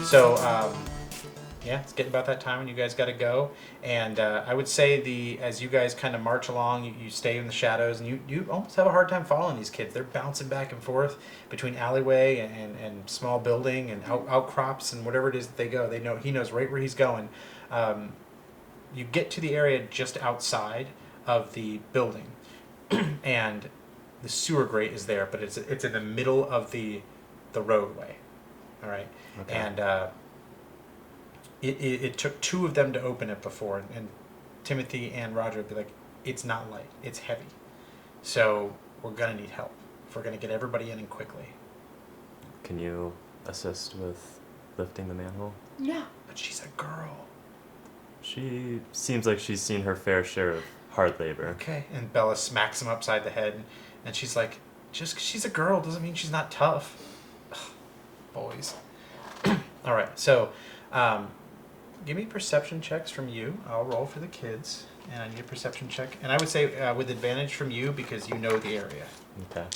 So, yeah, it's getting about that time when you guys got to go. And I would say as you guys kind of march along, you stay in the shadows, and you almost have a hard time following these kids. They're bouncing back and forth between alleyway and small building and outcrops and whatever it is that they go. He knows right where he's going. You get to the area just outside of the building, and the sewer grate is there, but it's in the middle of the roadway. All right, okay. And it took two of them to open it before, and Timothy and Roger would be like, "It's not light; it's heavy, so we're gonna need help if we're gonna get everybody in quickly." Can you assist with lifting the manhole? Yeah. But she's a girl. She seems like she's seen her fair share of hard labor. Okay, and Bella smacks him upside the head, and she's like, "Just 'cause she's a girl doesn't mean she's not tough." Ugh, boys. All right, so give me perception checks from you. I'll roll for the kids, and I need a perception check. And I would say with advantage from you because you know the area. Okay.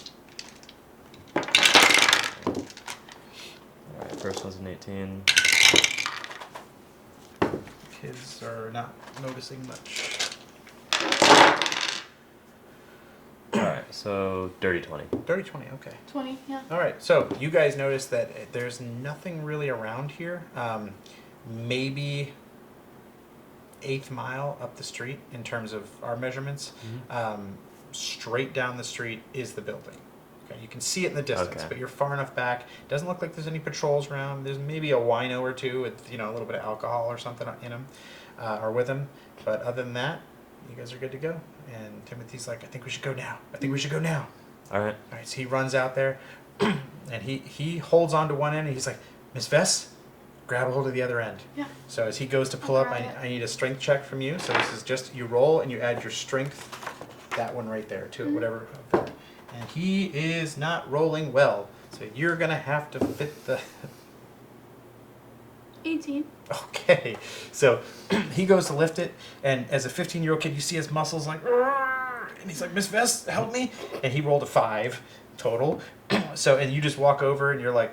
All right, first one's an 18. Kids are not noticing much. Alright, so dirty 20. Dirty 20, okay. 20, yeah. Alright, so you guys notice that there's nothing really around here. Maybe 8th mile up the street in terms of our measurements. Mm-hmm. Straight down the street is the building. Okay, you can see it in the distance, but you're far enough back. Doesn't look like there's any patrols around. There's maybe a wino or two with a little bit of alcohol or something in them, or with them. But other than that, you guys are good to go. And Timothy's like, "I think we should go now. I think we should go now." All right. All right. So he runs out there, and he holds on to one end, and he's like, "Miss Ves, grab a hold of the other end." Yeah. So as he goes to pull up, I need a strength check from you. So this is just you roll and you add your strength, that one right there to it, whatever. And he is not rolling well. So you're going to have to fit the... 18. Okay. So he goes to lift it, and as a 15-year-old kid, you see his muscles like... And he's like, "Miss Ves, help me." And he rolled a 5 total. And you just walk over, and you're like...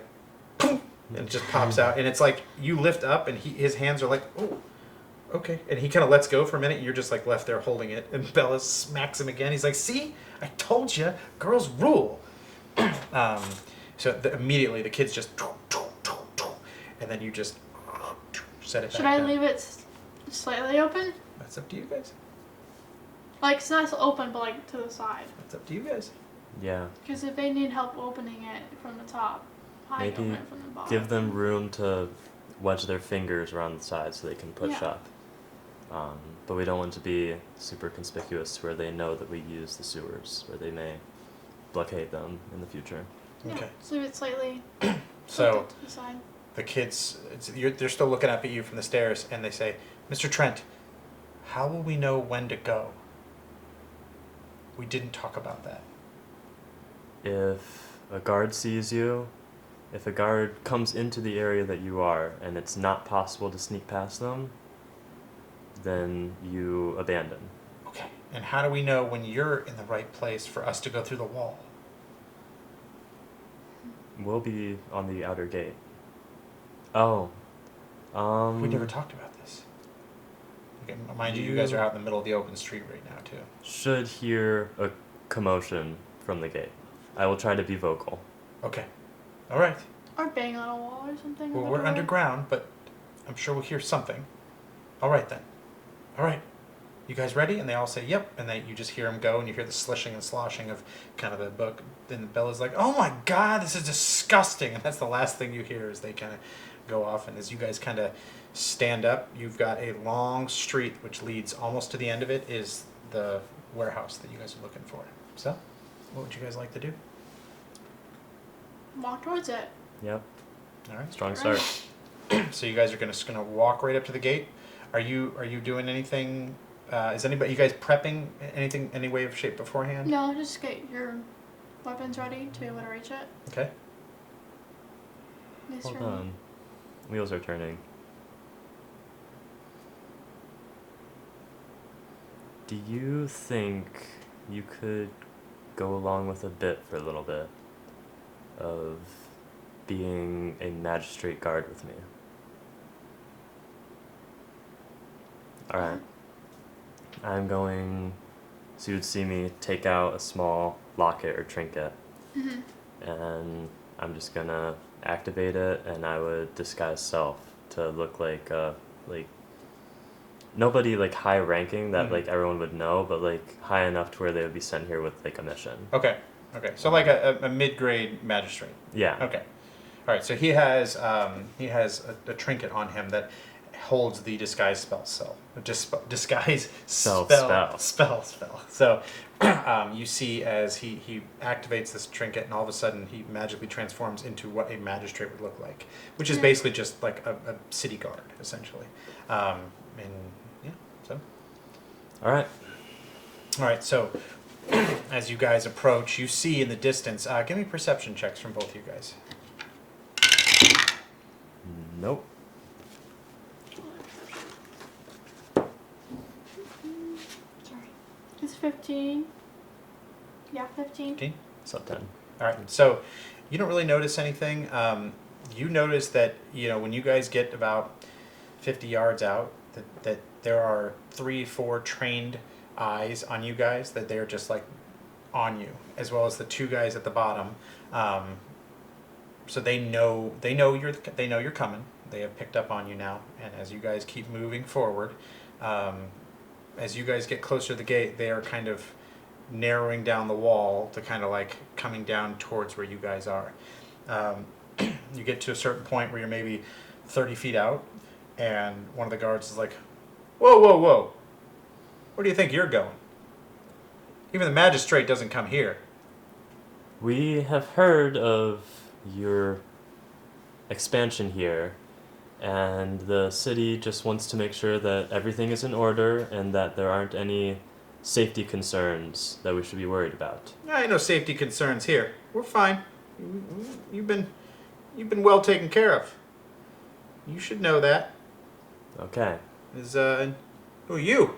Poof, and it just pops out. And it's like you lift up, and his hands are like... "Oh, okay." And he kind of lets go for a minute, and you're just like left there holding it. And Bella smacks him again. He's like, "See? I told you, girls rule." Immediately the kids just, and then you just set it back Should I down. leave it slightly open? That's up to you guys. Like, it's not open, but like to the side. That's up to you guys. Yeah. Because if they need help opening it from the top, I open Maybe it from the bottom. give them room to wedge their fingers around the side so they can push up. But we don't want to be super conspicuous where they know that we use the sewers, where they may blockade them in the future. Yeah, Okay. just leave it slightly So to the side. the kids, they're still looking up at you from the stairs, and they say, "Mr. Trent, how will we know when to go? We didn't talk about that." If a guard sees you, if a guard comes into the area that you are and it's not possible to sneak past them, then you abandon. Okay. And how do we know when you're in the right place for us to go through the wall? We'll be on the outer gate. Oh. We never talked about this. Okay, mind you guys are out in the middle of the open street right now, too. Should hear a commotion from the gate. I will try to be vocal. Okay. All right. Or bang on a wall or something. Well, on the we're door. underground, but I'm sure we'll hear something. All right, then. All right. You guys ready? And they all say, "Yep." And then you just hear them go, and you hear the slishing and sloshing of kind of the book. Then Bella's like, "Oh my God, this is disgusting." And that's the last thing you hear as they kind of go off. And as you guys kind of stand up, you've got a long street which leads almost to the end of it is the warehouse that you guys are looking for. So, what would you guys like to do? Walk towards it. Yep. All right. Strong start. So you guys are just gonna walk right up to the gate. Are you doing anything? Is anybody? You guys prepping anything, any way of shape beforehand? No, just get your weapons ready to be able to reach it. Okay. Nice Hold for me. on. Wheels are turning. Do you think you could go along with a bit for a little bit of being a magistrate guard with me. Alright. I'm going... So you'd see me take out a small locket or trinket. Mm-hmm. And I'm just gonna activate it, and I would disguise self to look like nobody like high ranking that like everyone would know, but like high enough to where they would be sent here with like a mission. Okay. So like a mid-grade magistrate. Yeah. Okay. All right. So he has a trinket on him that holds the disguise spell. Disguise spell. So you see as he activates this trinket, and all of a sudden he magically transforms into what a magistrate would look like, which is basically just like a city guard essentially. And yeah. So. All right. So as you guys approach, you see in the distance. Give me perception checks from both you guys. Nope. Sorry. It's 15. Yeah, 15. 15? Sub 10. All right. So you don't really notice anything. You notice that when you guys get about 50 yards out, that there are 3-4 trained eyes on you guys, that they're just like on you, as well as the 2 guys at the bottom. So they know you're coming. They have picked up on you now, and as you guys keep moving forward, as you guys get closer to the gate, they are kind of narrowing down the wall to kind of like coming down towards where you guys are. You get to a certain point where you're maybe 30 feet out, and one of the guards is like, "Whoa! Where do you think you're going? Even the magistrate doesn't come here." We have heard of your expansion here, and the city just wants to make sure that everything is in order and that there aren't any safety concerns that we should be worried about. Ain't no safety concerns here. We're fine. You've been well taken care of. You should know that. Okay. Who are you?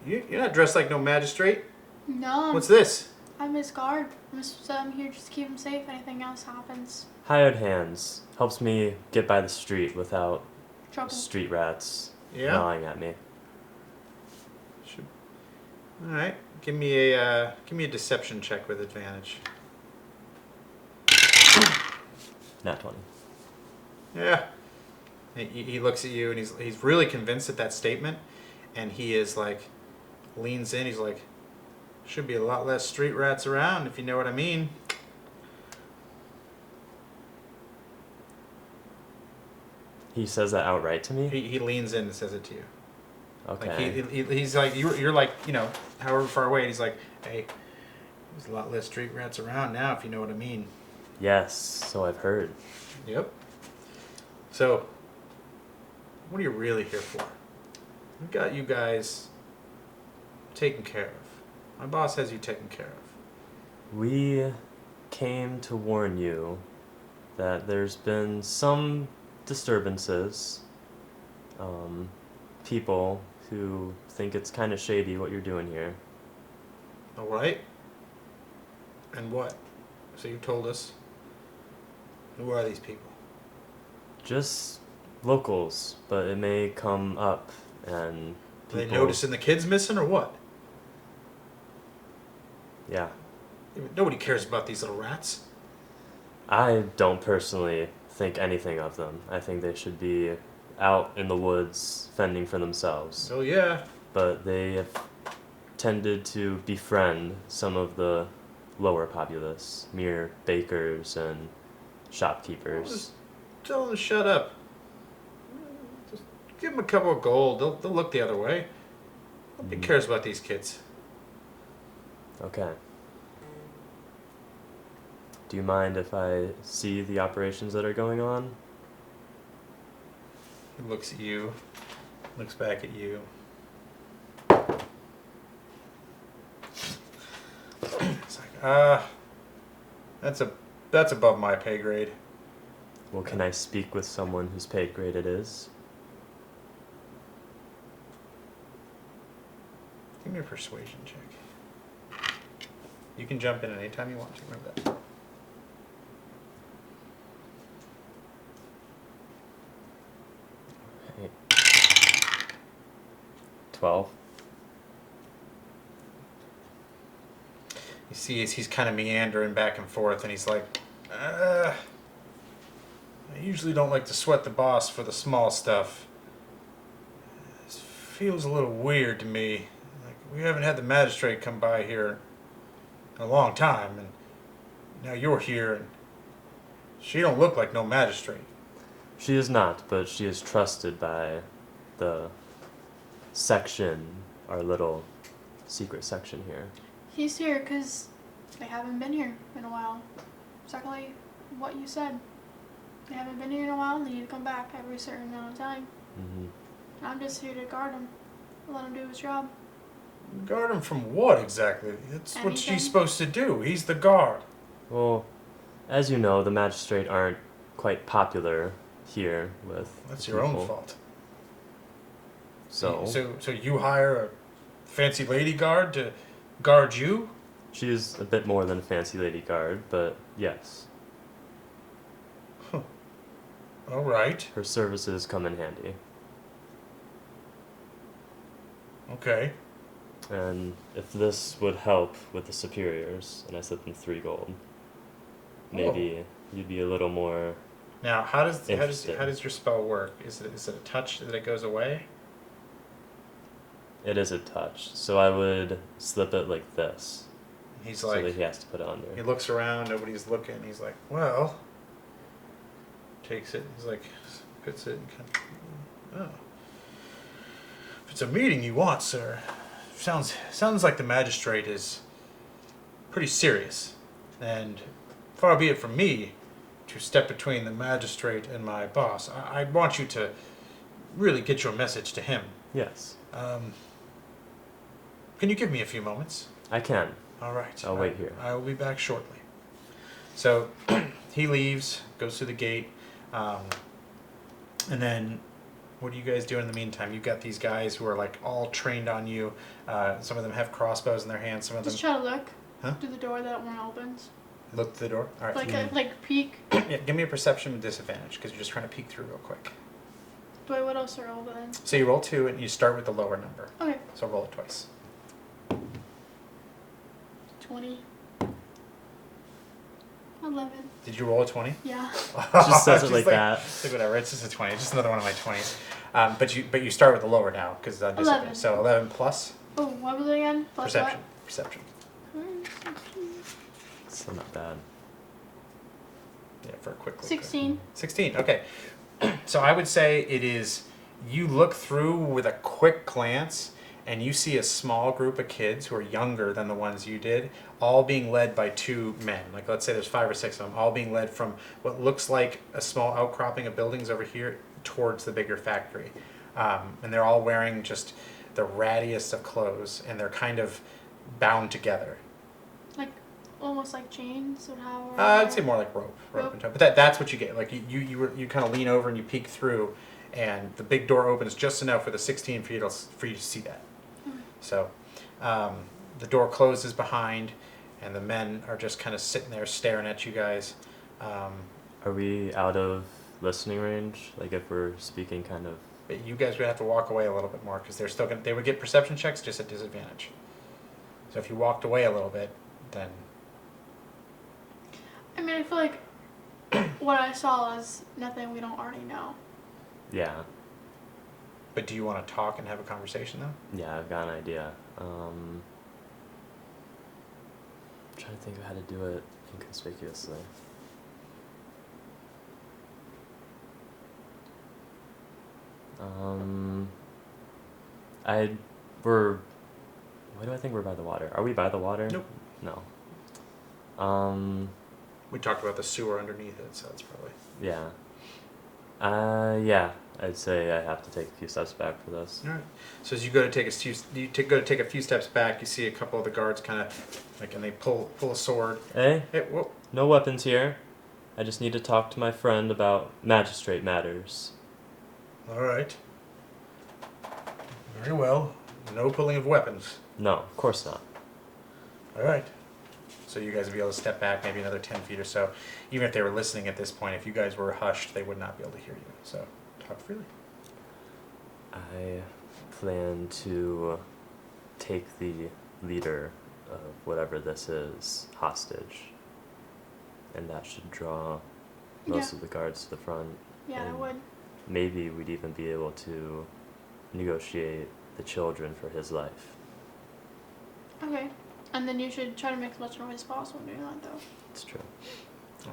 You're not dressed like no magistrate. No. What's this? I'm his guard. I'm here just to keep him safe if anything else happens. Hired hands helps me get by the street without Trouble. street rats Yeah. gnawing at me. All right. Give me a deception check with advantage. Nat 20. Yeah. He looks at you and he's really convinced at that statement, and he is like leans in. He's like, should be a lot less street rats around, if you know what I mean. He says that outright to me? He leans in and says it to you. Okay. Like he's like you're like however far away. And he's like, hey, there's a lot less street rats around now, if you know what I mean. Yes, so I've heard. Yep. So, what are you really here for? We've got you guys taken care of. My boss has you taken care of. We came to warn you that there's been some disturbances. People who think it's kind of shady what you're doing here. All right. And what? So you told us. Who are these people? Just locals, but it may come up and Are they noticing the kids missing or what? Yeah. Nobody cares about these little rats. I don't personally think anything of them. I think they should be out in the woods fending for themselves. Oh yeah. But they have tended to befriend some of the lower populace, mere bakers and shopkeepers. Just tell them to shut up. Just give them a couple of gold. They'll look the other way. Nobody cares about these kids. Okay. Do you mind if I see the operations that are going on? He looks at you, looks back at you. It's like, that's above my pay grade. Well, can I speak with someone whose pay grade it is? Give me a persuasion check. You can jump in anytime you want to. Remember that. 12. You see as he's kind of meandering back and forth, and he's like, I usually don't like to sweat the boss for the small stuff. This feels a little weird to me. Like, we haven't had the magistrate come by here in a long time, and now you're here, and she don't look like no magistrate. She is not, but she is trusted by the section, our little secret section here. He's here because they haven't been here in a while. Exactly what you said. They haven't been here in a while and they need to come back every certain amount of time. Mm-hmm. I'm just here to guard him. Let him do his job. Guard him from what exactly? That's what Anything. she's supposed to do. He's the guard. Well, as you know, the magistrate aren't quite popular here with That's the your own people. fault. So So you hire a fancy lady guard to guard you? she's a bit more than a fancy lady guard, but yes, All right. her services come in handy. Okay. And if this would help with the superiors, and I slipped them 3 gold, maybe you'd be a little more. Now, how does Interesting. your spell work? Is it a touch that it goes away? It is a touch, so I would slip it like this, He's so like, that he has to put it under. he looks around, nobody's looking. He's like, well, takes it. He's like, puts it. And kind of, oh, if it's a meeting you want, sir, sounds like the magistrate is pretty serious, and far be it from me to step between the magistrate and my boss. I want you to really get your message to him. Yes, Can you give me a few moments? I can. All right. I'll wait here. I will be back shortly. So he leaves, goes through the gate, and then what do you guys do in the meantime? You've got these guys who are like all trained on you. Some of them have crossbows in their hands. Some of them Just try to look Huh? through the door that one opens. look to the door. All right. Like peek. Yeah, give me a perception with disadvantage because you're just trying to peek through real quick. Do I what else are roll then? So you roll 2 and you start with the lower number. Okay. So roll it twice. 20. 11. Did you roll a 20? Yeah. Just says it like that. Like whatever, it's just a 20. It's just another one of my 20s. But you start with the lower now because on disadvantage. 11. So 11 plus Oh, what was it again? Plus perception. Perception. what? So not bad. Yeah, for a quick look. 16. 16. Okay. So I would say it is. You look through with a quick glance, and you see a small group of kids who are younger than the ones you did, all being led by 2 men. Like, let's say there's 5 or 6 of them, all being led from what looks like a small outcropping of buildings over here towards the bigger factory. And they're all wearing just the rattiest of clothes, and they're kind of bound together. Like, almost like chains would have. I'd say more like rope Rope. and toe. But that's what you get. Like you kind of lean over and you peek through, and the big door opens just enough with a 16 for you to see that. So the door closes behind, and the men are just kind of sitting there staring at you guys. Are we out of listening range? Like if we're speaking kind of. But you guys would have to walk away a little bit more because they would get perception checks just at disadvantage. So if you walked away a little bit, then I mean, I feel like what I saw is nothing we don't already know. Yeah. But do you want to talk and have a conversation though? Yeah, I've got an idea. I'm trying to think of how to do it inconspicuously. Why do I think we're by the water? Are we by the water? Nope. No. We talked about the sewer underneath it, so it's probably. Yeah. Yeah. I'd say I have to take a few steps back for this. All right. So as you go to take a few steps back, you see a couple of the guards kind of like, and they pull a sword. Hey, Hey, whoa. no weapons here. I just need to talk to my friend about magistrate matters. All right. Very well. No pulling of weapons. No, of course not. All right. So you guys would be able to step back maybe another 10 feet or so. Even if they were listening at this point, if you guys were hushed, they would not be able to hear you. So talk freely. I plan to take the leader of whatever this is hostage, and that should draw most of the guards to the front. Yeah, I and would. maybe we'd even be able to negotiate the children for his life. Okay. And then you should try to make as much noise as possible doing that, though. It's true. I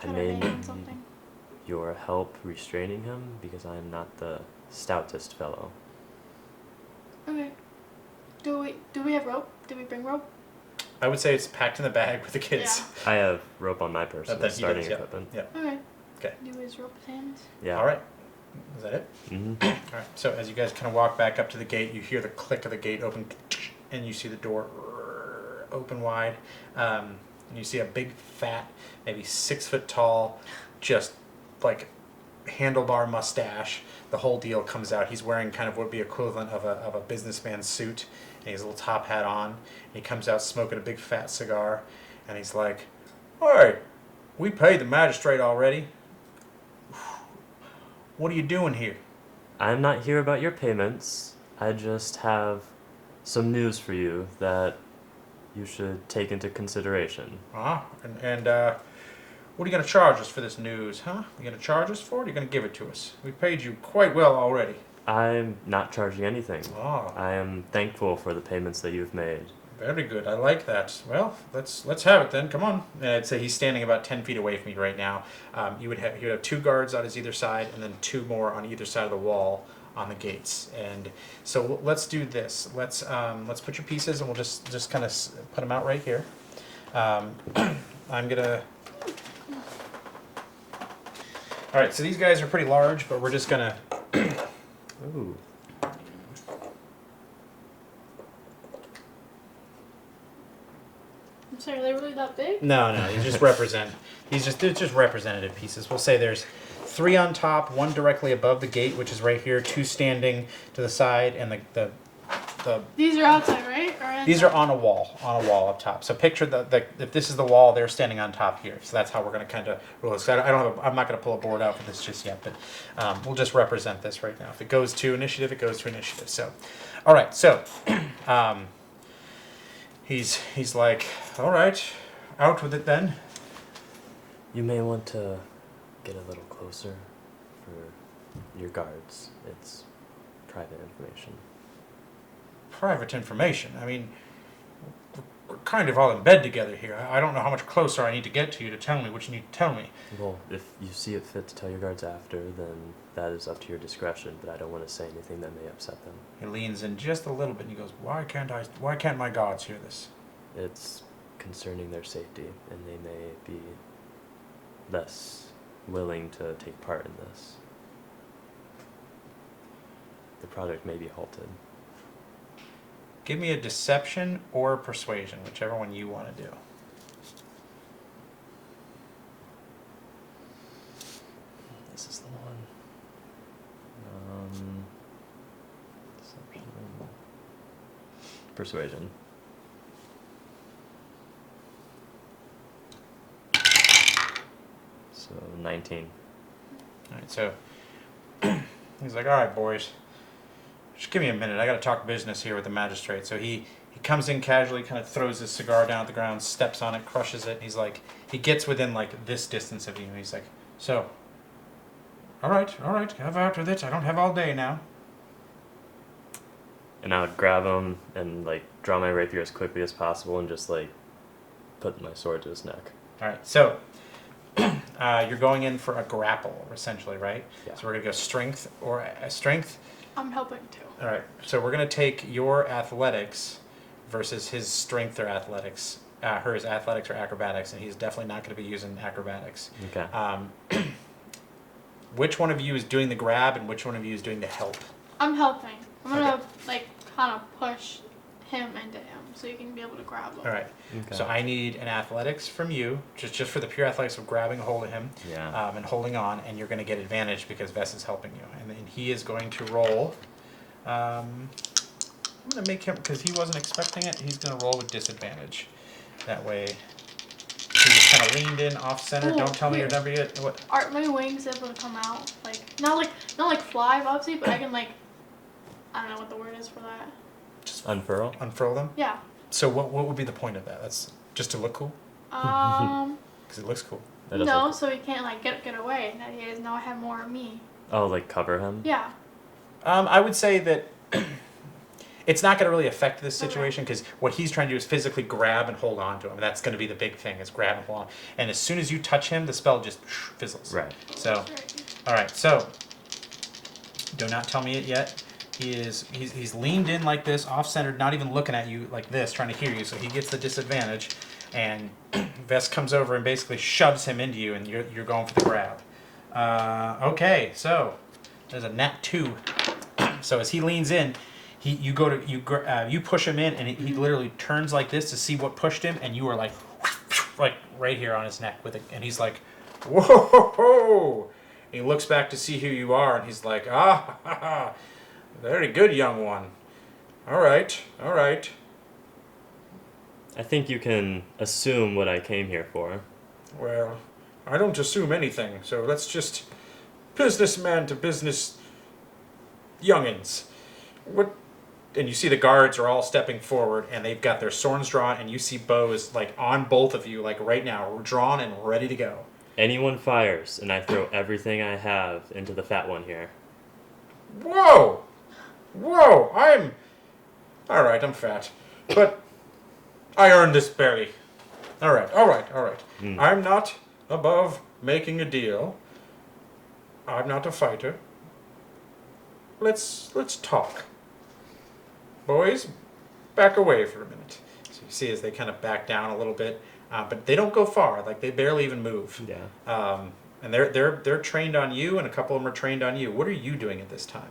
Try to may bang on need something. your help restraining him because I am not the stoutest fellow. Okay. Do we have rope? Did we bring rope? I would say it's packed in the bag with the kids. I have rope on my person, That he starting does, yeah. equipment. Yeah. Okay. Okay. Do his rope his hands? Yeah. All right. Is that it? Mm-hmm. All right. So as you guys kind of walk back up to the gate, you hear the click of the gate open, and you see the door open wide, and you see a big, fat, maybe 6 foot tall, just like handlebar mustache. The whole deal comes out. He's wearing kind of what would be equivalent of a businessman's suit, and he has a little top hat on. And he comes out smoking a big fat cigar, and he's like, "Hey, we paid the magistrate already. What are you doing here?" I'm not here about your payments. I just have some news for you that you should take into consideration. And what are you going to charge us for this news, huh? You going to charge us for it, or are you going to give it to us? We paid you quite well already. I'm not charging anything. Ah, I am thankful for the payments that you've made. very good. I like that. Well, let's have it then. Come on. I'd say he's standing about 10 feet away from you right now. You would have 2 guards on his either side, and then 2 more on either side of the wall on the gates. And so let's do this. Let's put your pieces, and we'll just kind of put them out right here. I'm gonna. All right. So these guys are pretty large, but we're just gonna. Ooh. I'm sorry, are they really that big? No, they're just representative pieces. We'll say there's 3 on top, 1 directly above the gate, which is right here, 2 standing to the side, and the These are outside, right? Or inside? these are on a wall up top. So picture if this is the wall, they're standing on top here. So that's how we're going to kind of rule this. I'm not going to pull a board out for this just yet, but we'll just represent this right now. If it goes to initiative, it goes to initiative. So, all right. So, he's like, all right, out with it then. You may want to get a little closer for your guards. It's private information. Private information. I mean, we're kind of all in bed together here. I don't know how much closer I need to get to you to tell me what you need to tell me. Well, if you see it fit to tell your guards after, then that is up to your discretion, but I don't want to say anything that may upset them. He leans in just a little bit and he goes, why can't my gods hear this? It's concerning their safety, and they may be less willing to take part in this. The project may be halted. Give me a deception or a persuasion, whichever one you want to do. This is the one. Deception. Persuasion. So 19. All right, so he's like, all right, boys, just give me a minute. I got to talk business here with the magistrate. So he comes in casually, kind of throws his cigar down at the ground, steps on it, crushes it. He's like, he gets within like this distance of you. And he's like, so, all right, have out with it. I don't have all day now. And I would grab him and like draw my rapier as quickly as possible and just like put my sword to his neck. All right, so you're going in for a grapple, essentially, right? Yeah. So we're gonna go strength or strength. I'm helping too. All right, so we're gonna take your athletics versus his strength or athletics, hers athletics or acrobatics, and he's definitely not gonna be using acrobatics. Okay. Which one of you is doing the grab, and which one of you is doing the help? I'm helping. I'm gonna Okay. like kind of push him into him so you can be able to grab him. All right. Okay. So I need an athletics from you, just for the pure athletics of grabbing a hold of him, Yeah. and holding on, and you're going to get advantage because Ves is helping you, and then he is going to roll. I'm going to make him, because he wasn't expecting it, he's going to roll with disadvantage. That way, he's kind of leaned in off center. Ooh, Don't tell me your wait. number yet. What? Are my wings able to come out? Like not like fly obviously, but I can like I don't know what the word is for that. Just Unfurl? unfurl them? Yeah. So what would be the point of that? That's just to look cool? Um. Because it looks cool. That does No, look- so he can't like get away. That he is now I have more of me. Oh, like cover him? Yeah. I would say that it's not going to really affect this Okay. situation because what he's trying to do is physically grab and hold on to him. That's going to be the big thing is grab and hold on. And as soon as you touch him, the spell just fizzles. Right. So, Right. all right. So, do not tell me it yet. He's leaned in like this, off-centered, not even looking at you like this, trying to hear you. So he gets the disadvantage, and Ves comes over and basically shoves him into you, and you're going for the grab. Okay, so there's a nat 2. So as he leans in, you push him in, and he literally turns like this to see what pushed him, and you are like right here on his neck with it, and he's like, whoa! He looks back to see who you are, and he's like, ah, ha, ha. Very good, young one. All right. I think you can assume what I came here for. Well, I don't assume anything, so let's just businessman to business youngins. What? And you see the guards are all stepping forward, and they've got their swords drawn, and you see bows like on both of you, like right now, drawn and ready to go. Anyone fires, and I throw everything I have into the fat one here. Whoa! I'm fat, but I earned this barely. All right. I'm not above making a deal. I'm not a fighter. Let's talk. Boys, back away for a minute. So you see as they kind of back down a little bit, but they don't go far. Like they barely even move. Yeah. And they're trained on you, and a couple of them are trained on you. What are you doing at this time?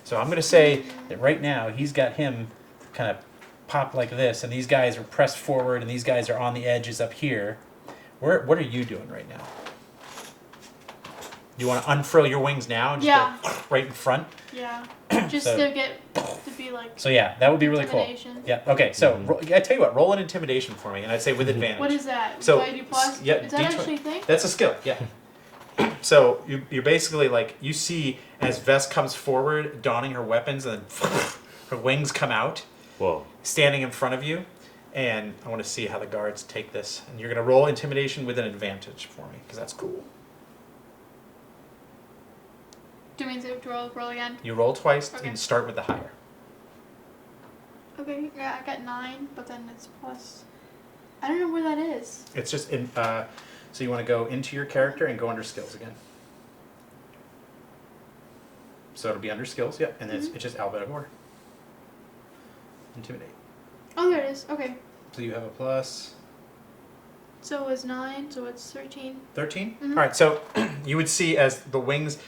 So I'm going to say that right now he's got him kind of pop like this, and these guys are pressed forward, and these guys are on the edges up here. What are you doing right now? Do you want to unfurl your wings now and just go right in front? Yeah. Just So- to get to be like. So yeah, that would be really cool. Intimidation. Yeah. Okay. So I tell you what, roll an intimidation for me, and I'd say with advantage. What is that? So, Do I do plus? yeah, Is that D20 actually a thing? That's a skill. Yeah. So you're basically like you see as Ves comes forward, donning her weapons, and then her wings come out, Whoa. standing in front of you. And I want to see how the guards take this. And you're going to roll intimidation with an advantage for me, because that's cool. Do you mean to roll again? You roll twice Okay. and start with the higher. Okay, yeah, I got 9, but then it's plus. I don't know where that is. It's just in. So you want to go into your character and go under skills again. So it'll be under skills, yep. And it's just alphabetical order. Intimidate. Oh, there it is. Okay. So you have a plus So it was 9, so it's 13. 13? Mhm. All right, so you would see as the wings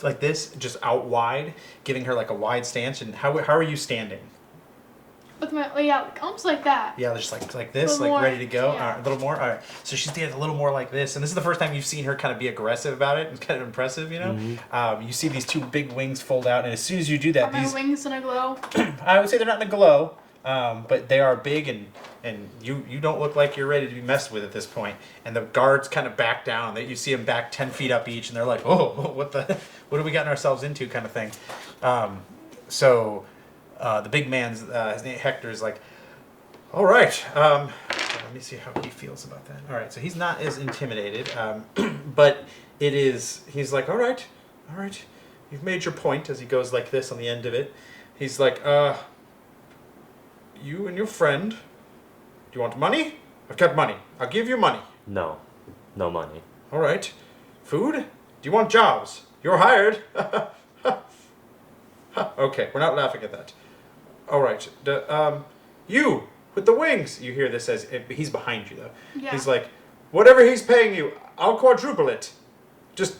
like this, just out wide, giving her like a wide stance. And how are you standing? With my, oh yeah, almost like that. Yeah, just like this, Little like more, ready to go. yeah. All right, a little more. All right. So she's standing a little more like this, and this is the first time you've seen her kind of be aggressive about it. It's kind of impressive, you know. You see these two big wings fold out, and as soon as you do that, Are my these wings gonna glow? I would say they're not in a glow, but they are big, and you don't look like you're ready to be messed with at this point. And the guards kind of back down. You see them back 10 feet up each, and they're like, "Oh, what have we gotten ourselves into?" kind of thing. So the big man's his name Hector is like, "All right, let me see how he feels about that." All right, so he's not as intimidated, but he's like, all right, you've made your point. As he goes like this on the end of it, he's like, you and your friend, do you want money? I've got money. I'll give you money. No. No money. All right. Food? Do you want jobs? You're hired. Okay, we're not laughing at that. All right. You with the wings. You hear this as he's behind you though. Yeah. He's like, whatever he's paying you, I'll quadruple it. Just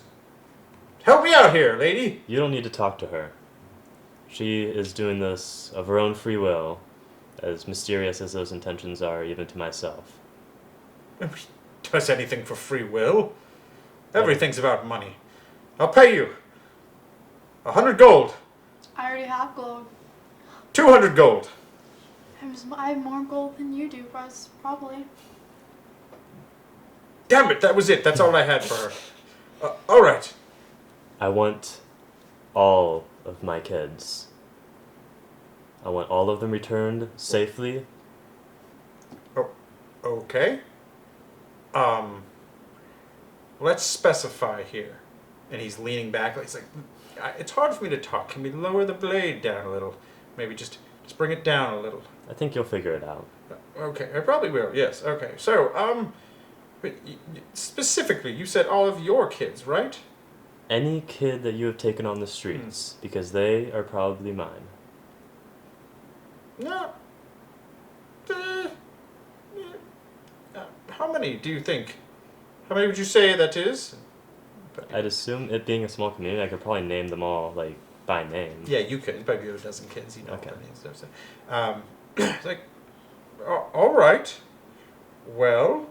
help me out here, lady. You don't need to talk to her. She is doing this of her own free will, as mysterious as those intentions are even to myself. Nobody does anything for free will. Everything's about money. I'll pay you 100 gold, I already have gold. 200 gold. I have more gold than you do, probably. Damn it, that was it. That's all I had for her. All right. I want all of my kids. I want all of them returned safely. Okay. Let's specify here. And he's leaning back. He's like, it's hard for me to talk. Can we lower the blade down a little? Maybe just bring it down a little. I think you'll figure it out. Okay, I probably will. Yes. Okay. So, specifically, you said all of your kids, right? Any kid that you have taken on the streets, because they are probably mine. No. How many do you think? How many would you say that is? I'd assume it being a small community, I could probably name them all, like, by name. Yeah, you could. Probably a dozen kids, you know Okay. what that means. So, it's like, all right. Well,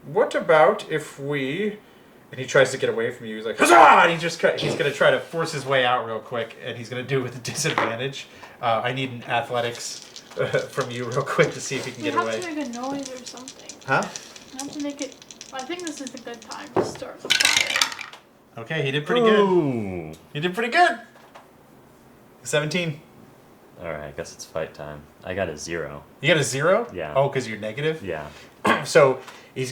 what about if we... And he tries to get away from you. He's like, huzzah! And he's going to try to force his way out real quick, and he's going to do it with a disadvantage. I need an athletics from you real quick to see if he can You get have away. to make a noise or something. Huh? You have to make it. I think this is a good time to start the fire. Okay, he did pretty good. Ooh. He did pretty good. 17. Alright, I guess it's fight time. I got a 0. You got a 0? Yeah. Oh, because you're negative? Yeah. So you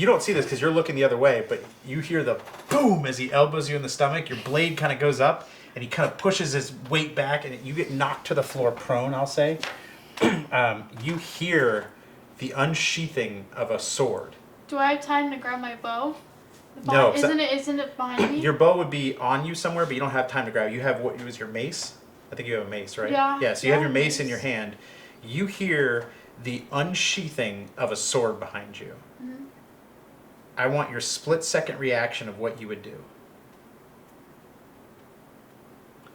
don't see this because you're looking the other way, but you hear the boom as he elbows you in the stomach. Your blade kind of goes up, and he kind of pushes his weight back, and you get knocked to the floor prone, I'll say. You hear the unsheathing of a sword. Do I have time to grab my bow? No, Isn't it behind me? Your bow would be on you somewhere, but you don't have time to grab it. You have what was your mace? I think you have a mace, right? Yeah. Yeah, so you have your mace mace. in your hand. You hear the unsheathing of a sword behind you. Mm-hmm. I want your split-second reaction of what you would do.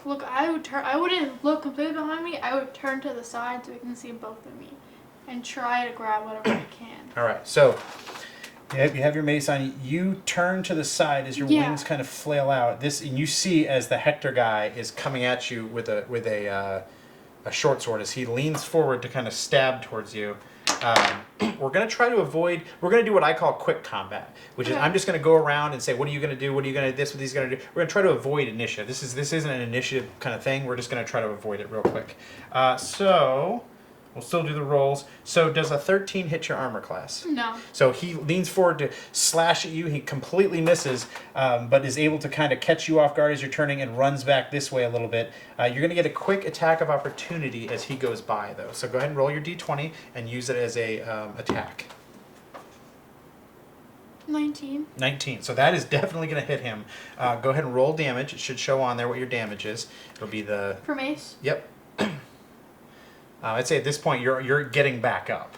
Look, I would turn. I wouldn't look completely behind me. I would turn to the side so we can see both of me, and try to grab whatever I can. All right, so you have your mace on. You turn to the side as your wings kind of flail out. And you see as the Hector guy is coming at you with a short sword as he leans forward to kind of stab towards you. We're going to try to avoid. We're going to do what I call quick combat, which is I'm just going to go around and say, "What are you going to do? What are you going to this? What he's going to do?" We're going to try to avoid initiative. This isn't an initiative kind of thing. We're just going to try to avoid it real quick. So we'll still do the rolls. So does a 13 hit your armor class? No. So he leans forward to slash at you. He completely misses, but is able to kind of catch you off guard as you're turning and runs back this way a little bit. You're going to get a quick attack of opportunity as he goes by, though. So go ahead and roll your d20 and use it as a attack. 19. 19. So that is definitely going to hit him. Go ahead and roll damage. It should show on there what your damage is. It'll be the... For mace? Yep. I'd say at this point you're getting back up.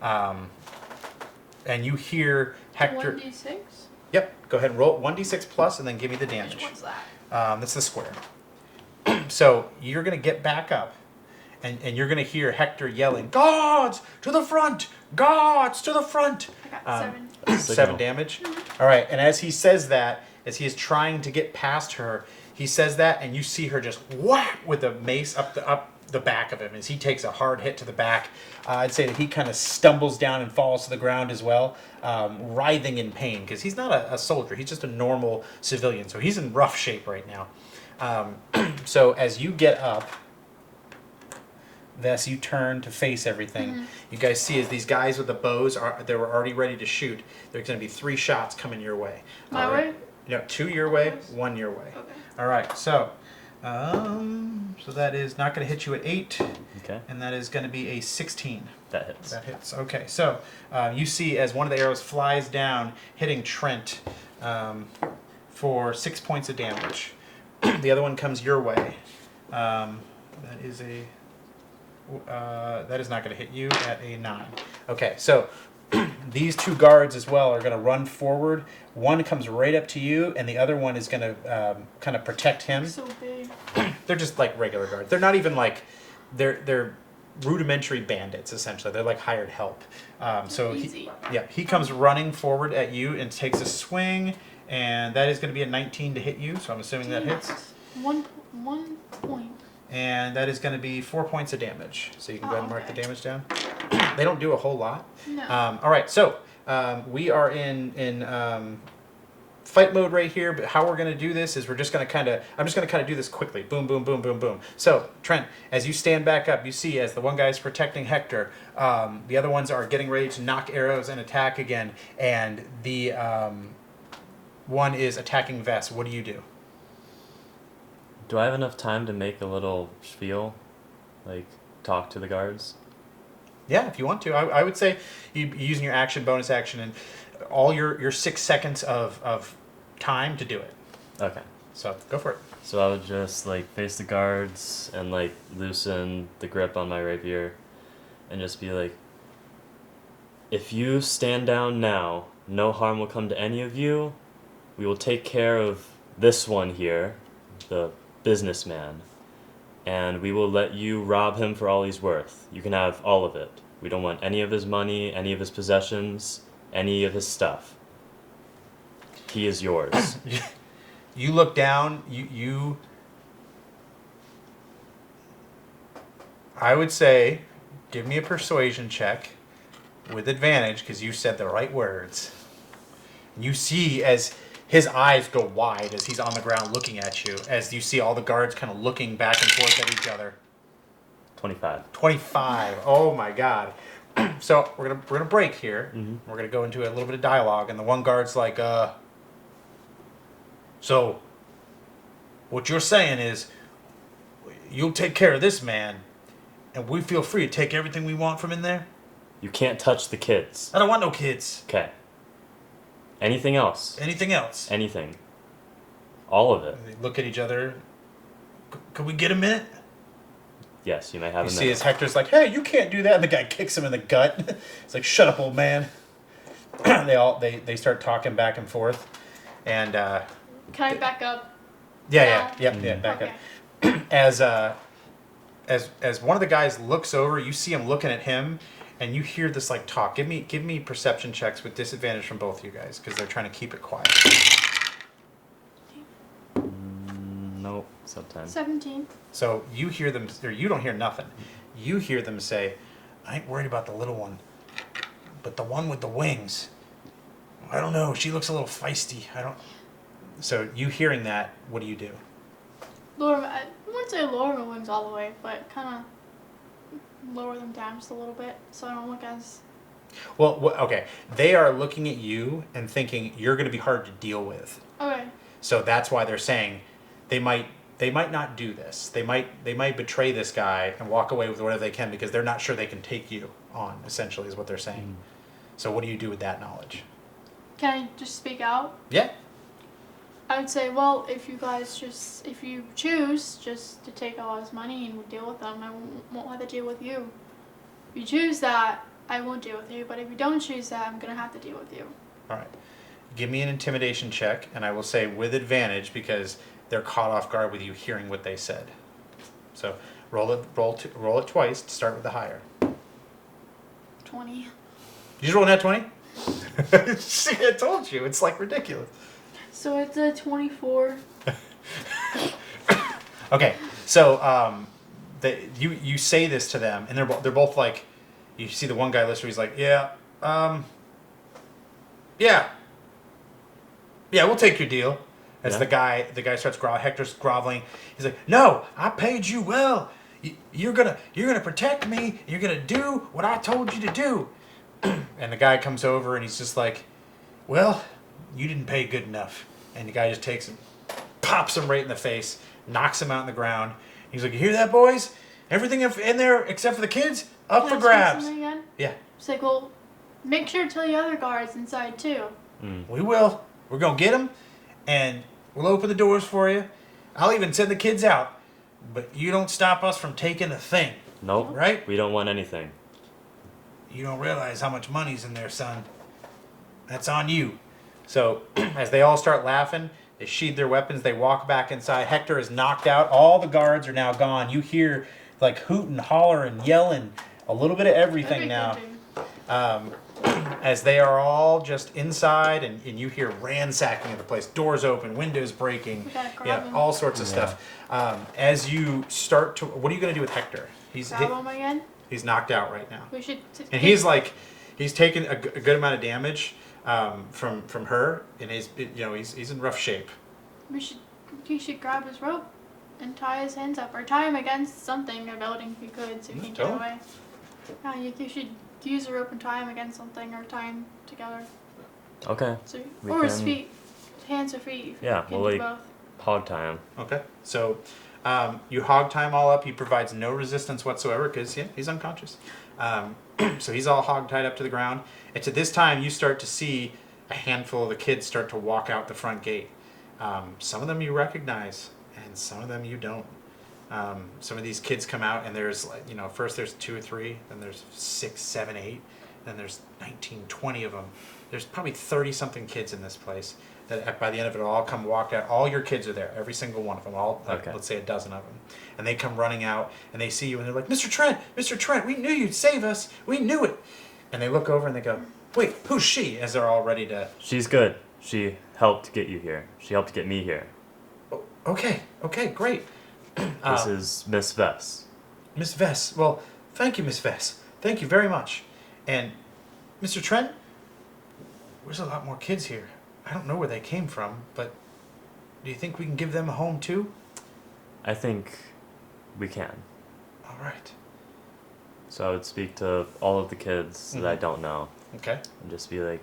And you hear Hector... 1d6? Yep. Go ahead and roll 1d6 plus and then give me the damage. Which one's that? That's the square. So you're going to get back up, and you're going to hear Hector yelling, "Gods to the front! Gods to the front!" I got 7. 7 damage. All right, and as he says that, as he is trying to get past her, he says that, and you see her just whack with the mace up the back of him as he takes a hard hit to the back. I'd say that he kind of stumbles down and falls to the ground as well, writhing in pain because he's not a soldier. He's just a normal civilian, so he's in rough shape right now. So as you get up, Ves, you turn to face everything. You guys see as these guys with the bows they were already ready to shoot. There's going to be 3 shots coming your way. My way? No, 2 your way, 1 your way. Okay. All right, so that is not going to hit you at 8. Okay. And that is going to be a 16. That hits. That hits. Okay, so you see as one of the arrows flies down, hitting Trent for 6 points of damage. The other one comes your way. That is not going to hit you at a 9. Okay, so these 2 guards as well are going to run forward. One comes right up to you, and the other one is going to kind of protect him. So big. They're just like regular guards. They're not even like they're rudimentary bandits essentially. They're like hired help. So Easy. he comes running forward at you and takes a swing, and that is going to be a 19 to hit you. So I'm assuming that hits. One point. And that is going to be 4 points of damage. So you can go ahead and mark the okay. damage down. They don't do a whole lot. No. All right, so we are in fight mode right here, but how we're going to do this is I'm just going to kind of do this quickly. Boom, boom, boom, boom, boom. So, Trent, as you stand back up, you see as the one guy is protecting Hector, the other ones are getting ready to knock arrows and attack again, and the one is attacking Ves. What do you do? Do I have enough time to make a little spiel? Like, talk to the guards? Yeah, if you want to. I would say you using your action, bonus action, and all your 6 seconds of time to do it. Okay. So go for it. So I would just like face the guards and like loosen the grip on my rapier and just be like, if you stand down now, no harm will come to any of you. We will take care of this one here, the businessman, and we will let you rob him for all he's worth. You can have all of it. We don't want any of his money, any of his possessions, any of his stuff. He is yours. You look down, you I would say give me a persuasion check with advantage because you said the right words. You see as his eyes go wide as he's on the ground looking at you, as you see all the guards kind of looking back and forth at each other. 25. 25. Oh my god. So we're gonna break here. Mm-hmm. We're gonna go into a little bit of dialogue, and the one guard's like, so what you're saying is you'll take care of this man, and we feel free to take everything we want from in there? You can't touch the kids. I don't want no kids. Okay. Anything else? Anything else? Anything. All of it. And they look at each other. Could we get a minute? Yes, you may have You a see minute. as Hector's like, hey, you can't do that, and the guy kicks him in the gut. It's like, shut up, old man. they start talking back and forth, and Can I back up? yeah, now? back Okay. up. As one of the guys looks over, you see him looking at him, and you hear this like talk. Give me perception checks with disadvantage from both of you guys because they're trying to keep it quiet. Nope, sub-10. 17. So you hear them, or you don't hear nothing. You hear them say, I ain't worried about the little one, but the one with the wings, I don't know, she looks a little feisty. So you hearing that, what do you do? I wouldn't say lower my wings all the way, but kind of lower them down just a little bit so I don't look as... Well, okay, they are looking at you and thinking you're going to be hard to deal with. Okay. So that's why they're saying they might not do this. They might betray this guy and walk away with whatever they can because they're not sure they can take you on, essentially, is what they're saying. So what do you do with that knowledge? Can I just speak out? Yeah. I would say, well, if you choose just to take all his money and deal with them, I won't have to deal with you. If you choose that, I won't deal with you, but if you don't choose that, I'm going to have to deal with you. All right. Give me an intimidation check, and I will say with advantage because they're caught off guard with you hearing what they said. So roll it twice to start with the higher. 20. You just roll a nat 20? See, I told you. It's like ridiculous. So it's a 24. Okay, so you say this to them, and they're both like, you see the one guy listening, he's like, yeah, we'll take your deal. As the guy starts groveling, Hector's groveling. He's like, no, I paid you well. You're gonna protect me. You're gonna do what I told you to do. And the guy comes over and he's just like, well, you didn't pay good enough. And the guy just takes him, pops him right in the face, knocks him out on the ground. He's like, you hear that, boys? Everything in there except for the kids, up for Can I say grabs. something again? Yeah. It's like, well, make sure to tell the other guards inside too. We will. We're going to get them, and we'll open the doors for you. I'll even send the kids out. But you don't stop us from taking a thing. Nope. Right? We don't want anything. You don't realize how much money's in there, son. That's on you. So, as they all start laughing, they sheathe their weapons, they walk back inside. Hector is knocked out. All the guards are now gone. You hear, like, hooting, hollering, yelling, a little bit of everything now. As they are all just inside, and you hear ransacking of the place. Doors open, windows breaking, all sorts of stuff. As you start to... What are you going to do with Hector? Grab him again? He's knocked out right now. We should... And he's like... He's taken a good amount of damage. from her, and he's in rough shape. You should grab his rope and tie his hands up, or tie him against something, a building if you could, so he can't get Totally. away. Yeah, you should use a rope and tie him against something, or tie him together. Okay. So, We or his can- feet, hands or feet. Yeah, you can we'll, do like- both. Hog tie him. Okay, so you hog tie him all up. He provides no resistance whatsoever because he's unconscious. So he's all hog tied up to the ground. And to this time, you start to see a handful of the kids start to walk out the front gate. Some of them you recognize, and some of them you don't. Some of these kids come out, and there's first there's 2 or 3, then there's 6, 7, 8, then there's 19, 20 of them. There's probably 30 something kids in this place. That by the end of it all come walked out. All your kids are there, every single one of them. Okay. Let's say a dozen of them, and they come running out and they see you and they're like, Mr. Trent, we knew you'd save us. We knew it. And they look over and they go, wait, who's she? As they're all ready to. She's good. She helped get you here. She helped get me here. Oh, okay, great. This is Miss Ves. Miss Ves. Well, thank you, Miss Ves. Thank you very much. And Mr. Trent, there's a lot more kids here. I don't know where they came from, but do you think we can give them a home too? I think we can. All right. So I would speak to all of the kids that I don't know Okay. and just be like,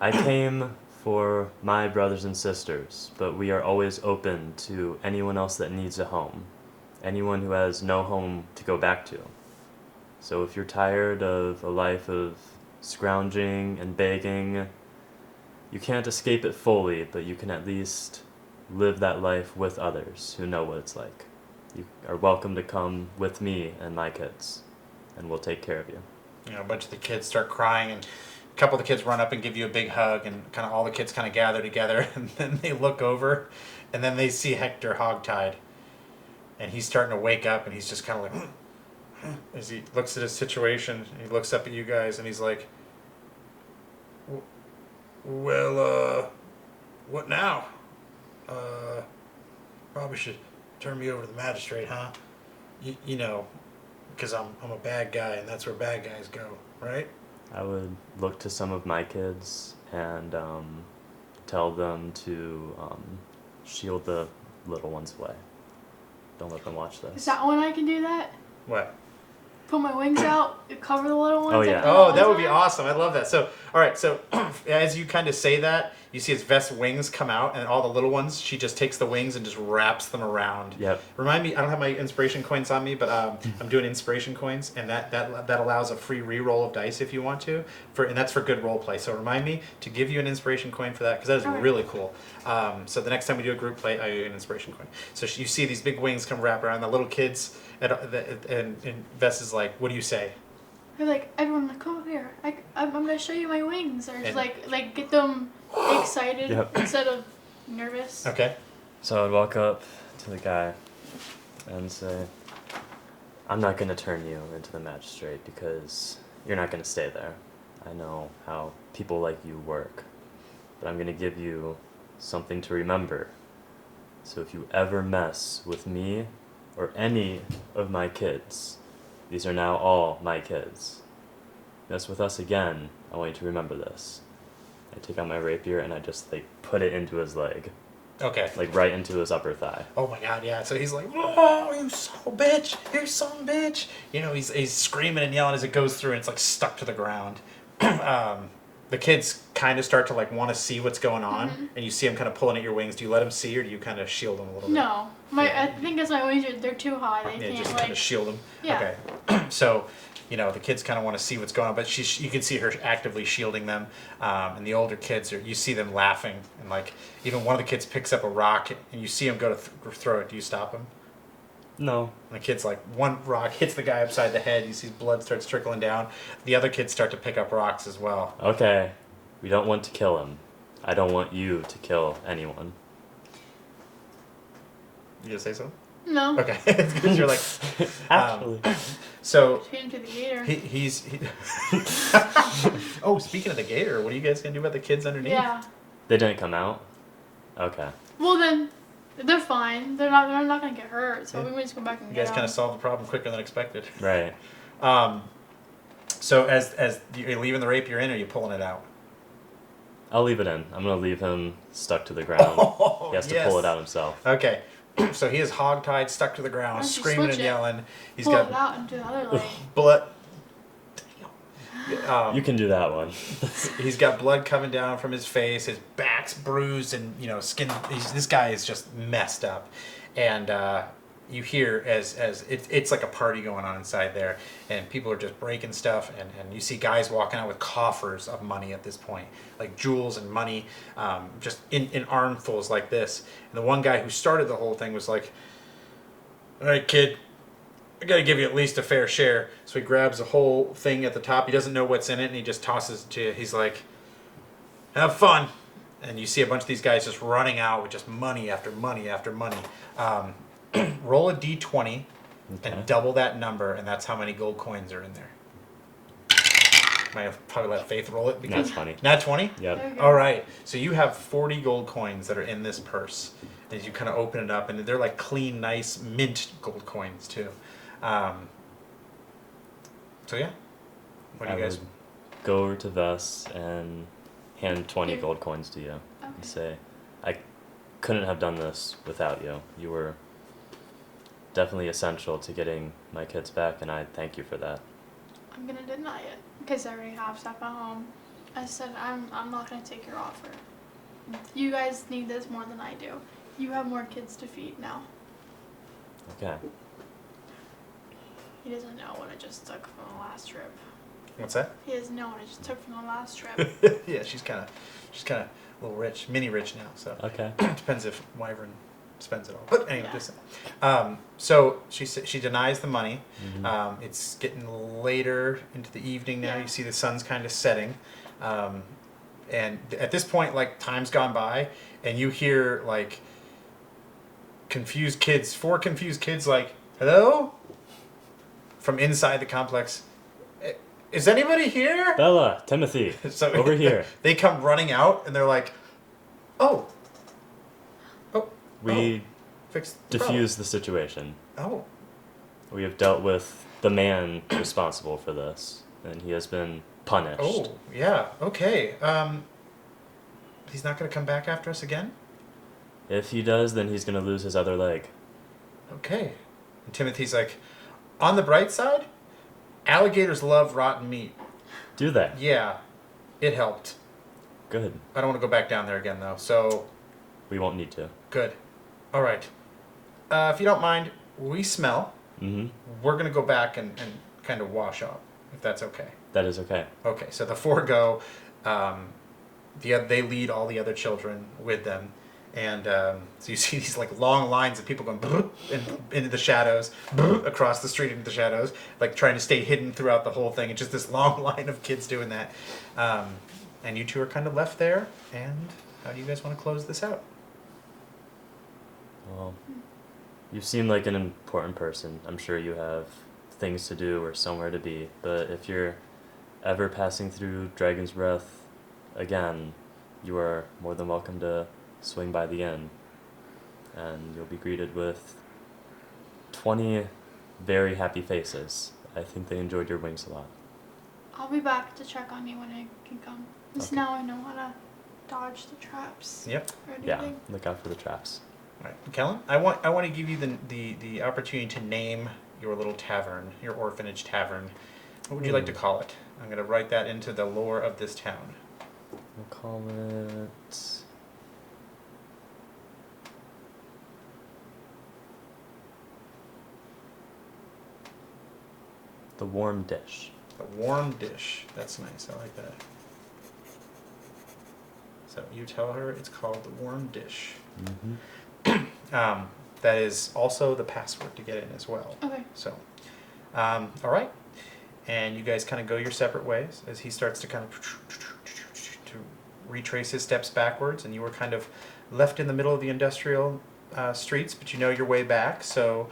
I came for my brothers and sisters, but we are always open to anyone else that needs a home. Anyone who has no home to go back to. So if you're tired of a life of scrounging and begging, you can't escape it fully, but you can at least live that life with others who know what it's like. You are welcome to come with me and my kids, and we'll take care of you. A bunch of the kids start crying, and a couple of the kids run up and give you a big hug, and kind of all the kids kind of gather together, and then they look over, and then they see Hector hogtied, and he's starting to wake up, and he's just kind of like, as he looks at his situation, he looks up at you guys, and he's like, well, what now? Probably should turn me over to the magistrate, huh? You know, because I'm a bad guy, and that's where bad guys go, right? I would look to some of my kids and tell them to shield the little ones away. Don't let them watch Is this. that when I can do that? What? Put my wings out, cover the little ones. Oh, like yeah. the Oh, little that would be ones? awesome. I love that. So, all right. So, as you kind of say that, you see his vest wings come out, and all the little ones, she just takes the wings and just wraps them around. Yep. Remind me, I don't have my inspiration coins on me, but I'm doing inspiration coins, and that allows a free re-roll of dice if you want to, and that's for good role play. So remind me to give you an inspiration coin for that, because that is All right. really cool. So the next time we do a group play, I do an inspiration coin. So you see these big wings come wrap around the little kids, and Vess is like, "What do you say?" They're like, everyone, come up here. I'm gonna show you my wings, or just And- like get them excited Yep. instead of nervous. Okay. So I'd walk up to the guy and say, I'm not going to turn you into the magistrate because you're not going to stay there. I know how people like you work. But I'm going to give you something to remember. So if you ever mess with me or any of my kids, these are now all my kids. Mess with us again, I want you to remember this. I take out my rapier and I just put it into his leg. Okay. Right into his upper thigh. Oh my god, yeah. So he's like, "Oh, you son of a bitch! You son of a bitch!" You know, he's screaming and yelling as it goes through, and it's stuck to the ground. The kids kind of start to want to see what's going on, and you see them kind of pulling at your wings. Do you let them see, or do you kind of shield them a little bit? No, I think it's my wings. They're too high. They Yeah, can't just kind of shield them. Yeah. Okay. So, the kids kind of want to see what's going on, but you can see her actively shielding them. And the older kids you see them laughing, and even one of the kids picks up a rock, and you see him go to throw it. Do you stop him? No. And the kid's one rock hits the guy upside the head. You see blood starts trickling down. The other kids start to pick up rocks as well. Okay. We don't want to kill him. I don't want you to kill anyone. You gonna say so? No. Okay. Because you're Actually. so Feed him to the gator. he's. Oh, speaking of the gator, what are you guys gonna do about the kids underneath? Yeah. They didn't come out? Okay. Well then, they're fine. They're not gonna get hurt. So Yeah. we can just go back and You get guys kind of them. solved the problem quicker than expected. Right. So as you're leaving the rapier in, or are you pulling it out? I'll leave it in. I'm gonna leave him stuck to the ground. Oh, He has to yes. pull it out himself. Okay. So he is hogtied, stuck to the ground, Why don't you screaming and switch it? yelling. He's Pull it got out into the other leg. blood. You can do that one. He's got blood coming down from his face. His back's bruised, and skin. This guy is just messed up, and you hear as it's like a party going on inside there, and people are just breaking stuff, and you see guys walking out with coffers of money at this point, like jewels and money, just in armfuls like this. And the one guy who started the whole thing was like, "All right, kid, I gotta give you at least a fair share." So he grabs a whole thing at the top. He doesn't know what's in it, and he just tosses it to you. He's like, "Have fun." And you see a bunch of these guys just running out with just money after money after money. Roll a d20 and double that number, and that's how many gold coins are in there. Might have probably let Faith roll it. That's funny. Not 20? Yep. All right. So you have 40 gold coins that are in this purse. As you kind of open it up, and they're like clean, nice, mint gold coins, too. So yeah, what do you guys? Would go over to Ves and hand 20 Here. gold coins to you Okay. and say, "I couldn't have done this without you. You were definitely essential to getting my kids back, and I thank you for that." I'm gonna deny it because I already have stuff at home. I said I'm not gonna take your offer. You guys need this more than I do. You have more kids to feed now. Okay. He doesn't know what I just took from the last trip. What's that? He doesn't know what I just took from the last trip. Yeah, she's kind of a little rich, mini rich now. So Okay. depends if Wyvern spends it all. But anyway, Yeah. just so she denies the money. Mhm. It's getting later into the evening now. Yeah. You see the sun's kind of setting, and at this point, like time's gone by, and you hear like four confused kids, like "Hello," from inside the complex. Is anybody here? Bella, Timothy, So over here. They come running out, and they're like, "Oh, We fix the problem." diffuse the situation. Oh, We have dealt with the man responsible for this, and he has been punished. oh, yeah, okay. He's not gonna come back after us again. If he does, then he's going to lose his other leg. Okay. And Timothy's like, on the bright side, alligators love rotten meat. Do they? Yeah, it helped. Good. I don't want to go back down there again, though. So, We won't need to. good. All right. If you don't mind, we smell. Mm-hmm. We're going to go back and kind of wash up, if that's okay. That is okay. Okay, so the four go. They lead all the other children with them. And so you see these like long lines of people going into the shadows, across the street into the shadows, like trying to stay hidden throughout the whole thing. It's just this long line of kids doing that. And you two are kind of left there. And how do you guys want to close this out? Well, you seem like an important person. I'm sure you have things to do or somewhere to be. But if you're ever passing through Dragon's Breath again, you are more than welcome to swing by the inn. And you'll be greeted with 20 very happy faces. I think they enjoyed your wings a lot. I'll be back to check on you when I can come. Just Okay. now I know how to dodge the traps Yep. or anything. Yeah, look out for the traps. All right, Kellen, I want to give you the opportunity to name your little tavern, your orphanage tavern. What would you like to call it? I'm going to write that into the lore of this town. We'll call it... The Warm Dish. A warm dish. That's nice. I like that. So you tell her it's called the warm dish. Mm-hmm. That is also the password to get in as well. Okay. So, all right. And you guys kind of go your separate ways as he starts to kind of to retrace his steps backwards, and you were kind of left in the middle of the industrial streets, but you know your way back. So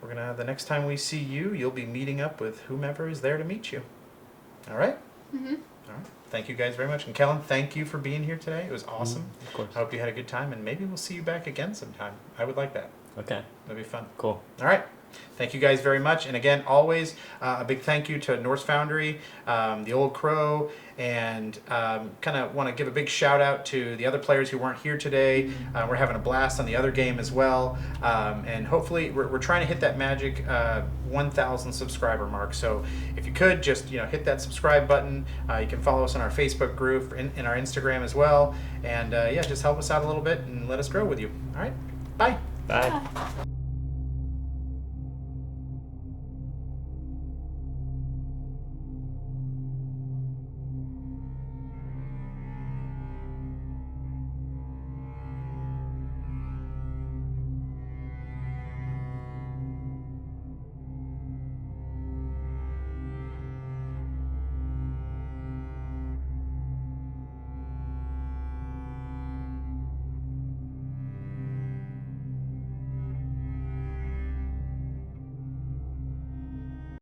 the next time we see you, you'll be meeting up with whomever is there to meet you. All right? Mhm. All right. Thank you guys very much. And Kellen, thank you for being here today. It was awesome. Of course. I hope you had a good time, and maybe we'll see you back again sometime. I would like that. Okay, That'd be fun. cool. All right. Thank you guys very much. And again, always a big thank you to Norse Foundry, the Old Crow, and kind of want to give a big shout out to the other players who weren't here today. We're having a blast on the other game as well. And hopefully we're trying to hit that magic 1,000 subscriber mark. So if you could just hit that subscribe button. You can follow us on our Facebook group, in our Instagram as well. And just help us out a little bit and let us grow with you. All right. Bye. Bye. Yeah.